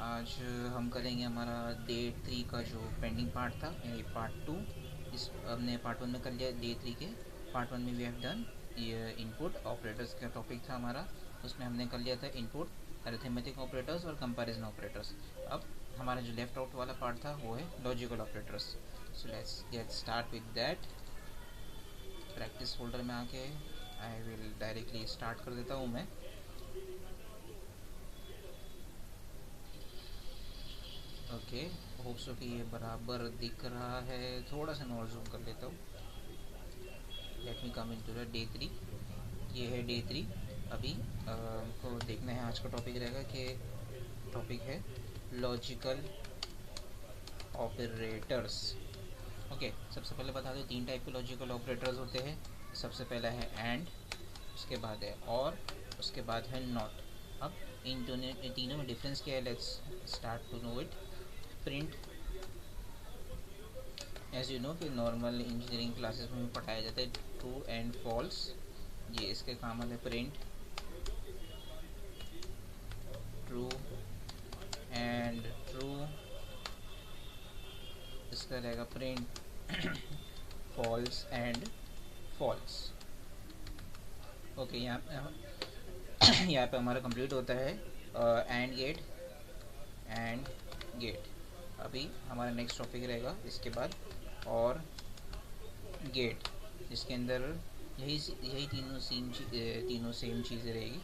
आज हम करेंगे हमारा डे 3 का जो पेंडिंग पार्ट था, ये पार्ट 2। इस हमने पार्ट 1 में कर लिया डे 3 के। पार्ट 1 में वी हैव डन ये इनपुट ऑपरेटर्स का टॉपिक था हमारा। उसमें हमने कर लिया था इनपुट, अरिथमेटिक ऑपरेटर्स और कंपैरिजन ऑपरेटर्स। अब हमारा जो लेफ्ट आउट वाला पार्ट था वो है logical operators. So let's get start with that. Practice folder में आके आई विल डायरेक्टली स्टार्ट कर देता हूँ मैं। ओके, होप सो कि ये बराबर दिख रहा है। थोड़ा सा और जूम कर लेता हूँ। Let me come into the day 3। ये है डे 3। अभी हमको देखना है, आज का टॉपिक रहेगा कि टॉपिक है लॉजिकल ऑपरेटर्स। ओके, सबसे पहले बता दो 3 टाइप के लॉजिकल ऑपरेटर्स होते हैं। सबसे पहला है एंड, उसके बाद है और, उसके बाद है नॉट। अब इन दोनों तीनों में डिफरेंस क्या है, let's start to know it. Print, as you know कि नॉर्मल इंजीनियरिंग क्लासेस में पढ़ाया जाता है ट्रू एंड फॉल्स। ये इसके काम है प्रिंट ट्रू एंड ट्रू, इसका रहेगा print false and false. Okay, यहाँ पे हमारा कंप्लीट होता है एंड गेट एंड गेट। अभी हमारा नेक्स्ट टॉपिक रहेगा इसके बाद और गेट, जिसके अंदर यही तीनों सेम चीज़ें रहेगी।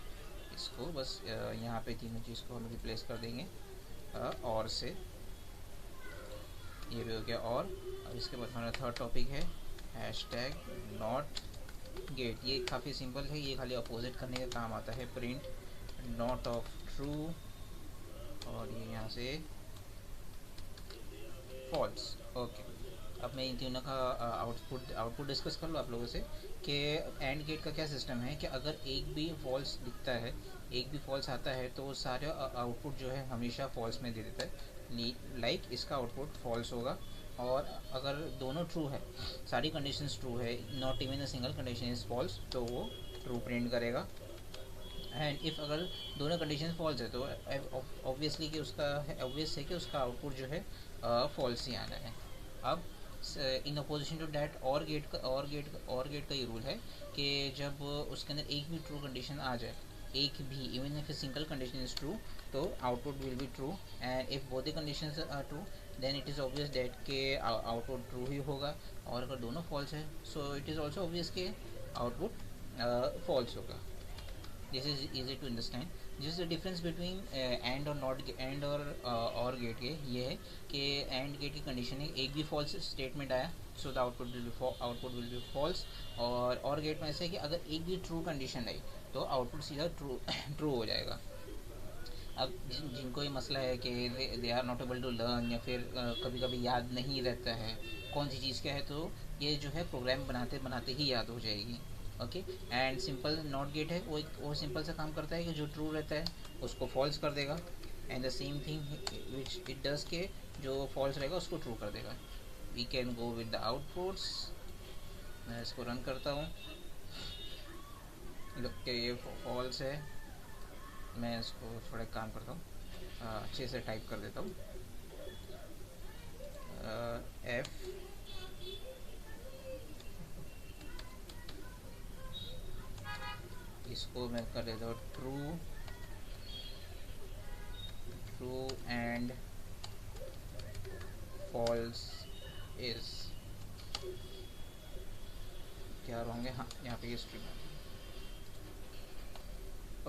इसको बस यहाँ पे तीनों चीज़ को हम रिप्लेस कर देंगे और से। ये भी हो गया और इसके बाद हमारा थर्ड टॉपिक है हैशटैग नॉट गेट। ये काफ़ी सिंपल है, ये खाली अपोजिट करने का काम आता है। प्रिंट नॉट ऑफ ट्रू और ये यहाँ से फॉल्स। ओके, अब मैं इन तीनों का आउटपुट डिस्कस कर लूँ आप लोगों से कि एंड गेट का क्या सिस्टम है कि अगर एक भी फॉल्स दिखता है, एक भी फॉल्स आता है, तो सारे आउटपुट जो है हमेशा फॉल्स में दे देता है। लाइक इसका आउटपुट फॉल्स होगा। और अगर दोनों ट्रू है, सारी कंडीशंस ट्रू है, not even a single condition is false, तो वो ट्रू प्रिंट करेगा। एंड इफ़ अगर दोनों कंडीशन फॉल्स है तो ऑब्वियसली कि उसका ऑब्वियस है कि उसका आउटपुट जो है फॉल्स ही आना है। अब इन अपोजिशन टू डैट और गेट का ये रूल है कि जब उसके अंदर एक भी ट्रू कंडीशन आ जाए, एक भी even if single condition is true, तो output will be true. And if both the conditions are true, then it is obvious that के आउटपुट ट्रू ही होगा। और अगर दोनों फॉल्स है, so it is also obvious के आउटपुट फॉल्स होगा। This is easy to understand. This is the difference between and और not and और गेट के ये है कि एंड गेट की कंडीशन है एक भी फॉल्स स्टेटमेंट आया, so the output will be false. OR gate में ऐसा है कि अगर एक भी ट्रू कंडीशन आई तो आउटपुट सीधा ट्रू ट्रू हो जाएगा। अब जिनको ये मसला है कि they are not able to learn, या फिर कभी कभी याद नहीं रहता है कौन सी चीज़ क्या है, तो ये जो है प्रोग्राम बनाते बनाते ही याद हो जाएगी। Okay, and simple not gate है वो सिंपल सा काम करता है कि जो ट्रू रहता है उसको फॉल्स कर देगा। And the same thing which it does के जो फॉल्स रहेगा उसको ट्रू कर देगा। We can go with the outputs. मैं इसको रन करता हूँ। लुक के ये फॉल्स है। मैं इसको थोड़ा काम करता हूँ, अच्छे से टाइप कर देता हूँ। एफ इसको मैं कर देता हूँ ट्रू एंड फॉल्स इज क्या होंगे। हाँ, यहाँ पे ये स्ट्रिंग है।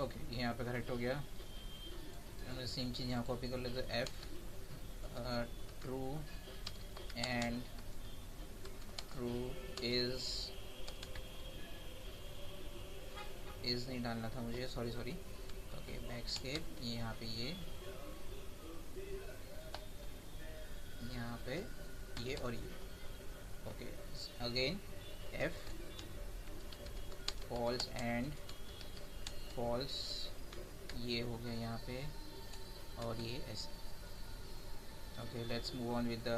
ओके, यहाँ पे करेक्ट हो गया। मैं सेम चीज़ यहाँ कॉपी कर लेते, F true and true is नहीं डालना था मुझे, सॉरी। ओके, बैकस्केप यहाँ पे ये यहाँ पे ये और ये। Okay, again F false and false, ये हो गया यहाँ पे और ये ऐसे। Okay, let's move on with the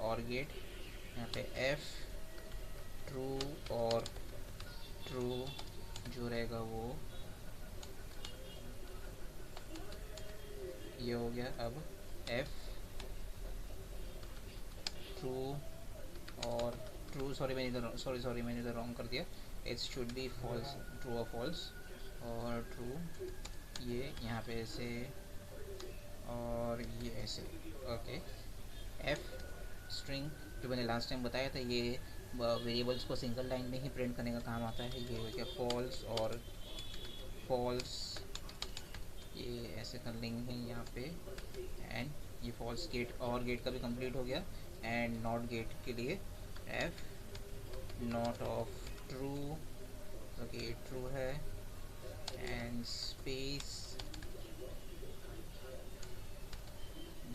OR gate. यहाँ पे एफ ट्रू और ट्रू जो रहेगा वो ये हो गया। अब एफ ट्रू और ट्रू, सॉरी मैंने इधर रॉन्ग कर दिया, it should be false, true और फॉल्स और ट्रू, ये यहाँ पे ऐसे और ये ऐसे। ओके, एफ स्ट्रिंग जो मैंने लास्ट टाइम बताया था, ये वेरिएबल्स को सिंगल लाइन में ही प्रिंट करने का काम आता है। ये हो गया फॉल्स और फॉल्स, ये ऐसे कर लेंगे यहाँ पे, एंड ये फॉल्स गेट और गेट का भी कंप्लीट हो गया। एंड नॉट गेट के लिए F NOT of true, okay true है, एंड स्पेस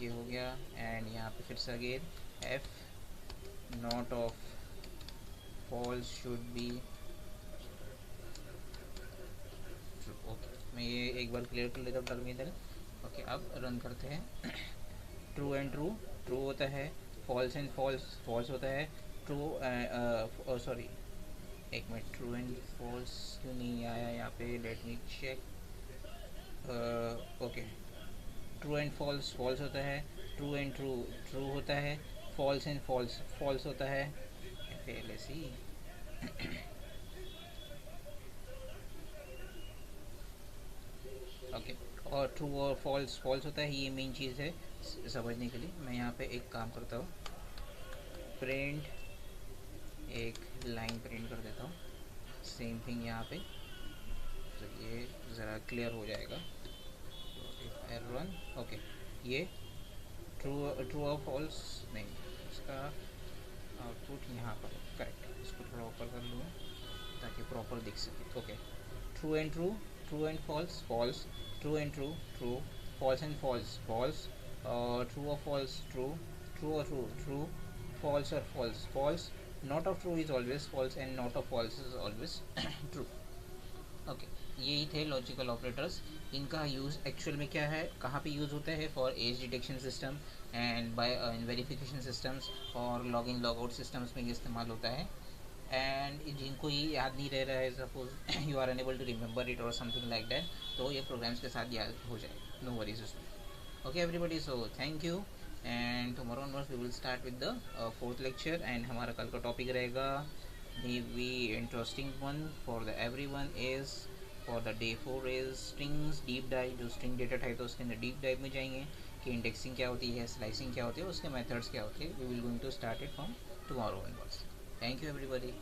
ये हो गया। एंड यहाँ पे फिर से again F NOT of false should be true. Okay, मैं ये एक बार क्लियर कर लेता हूँ टर्मिनल। ओके, अब रन करते हैं। ट्रू एंड ट्रू, ट्रू होता है, फॉल्स एंड फॉल्स, फॉल्स होता है, ट्रू सॉरी एक मिनट, ट्रू एंड फॉल्स क्यों नहीं आया यहाँ पे, let me check. Okay, true and false false होता है, ट्रू एंड ट्रू ट्रू होता है, फॉल्स एंड फॉल्स फॉल्स होता है। पहले सी ओके, और ट्रू और फॉल्स फॉल्स होता है, ये मेन चीज़ है समझने के लिए। मैं यहाँ पे एक काम करता हूँ, प्रिंट, एक लाइन प्रिंट कर देता हूँ, सेम थिंग यहाँ पे, तो ये ज़रा क्लियर हो जाएगा। रन, ओके, ये ट्रू ट्रू और फॉल्स नहीं, इसका आउटपुट यहाँ पर करेक्ट, इसको थोड़ा ऊपर कर लूँ ताकि प्रॉपर दिख सके। Okay, true and true, true and false false, true and true true, false and false false, true और फॉल्स ट्रू, ट्रू और ट्रू ट्रू, फॉल्स और false false, not of true is always false and not of false is always true. Okay, यही थे logical operators. इनका use actual में क्या है, कहाँ पे यूज़ होता है, for age detection system and by verification systems और log in log out systems में ये इस्तेमाल होता है। एंड जिनको ये याद नहीं रह रहा है, suppose you are unable to remember it और समथिंग लाइक दैट, तो ये प्रोग्राम्स के साथ याद हो जाए, नो वरीज उसमें। Okay everybody, so thank you, and tomorrow onwards we will start with the fourth lecture. And हमारा कल का टॉपिक रहेगा maybe interesting one for the everyone is for the day 4 is strings deep dive। जो string data type है उसके अंदर deep dive में जाएंगे कि indexing क्या होती है, slicing क्या होती है, उसके methods क्या होते हैं। we will going to start it from tomorrow onwards। thank you everybody।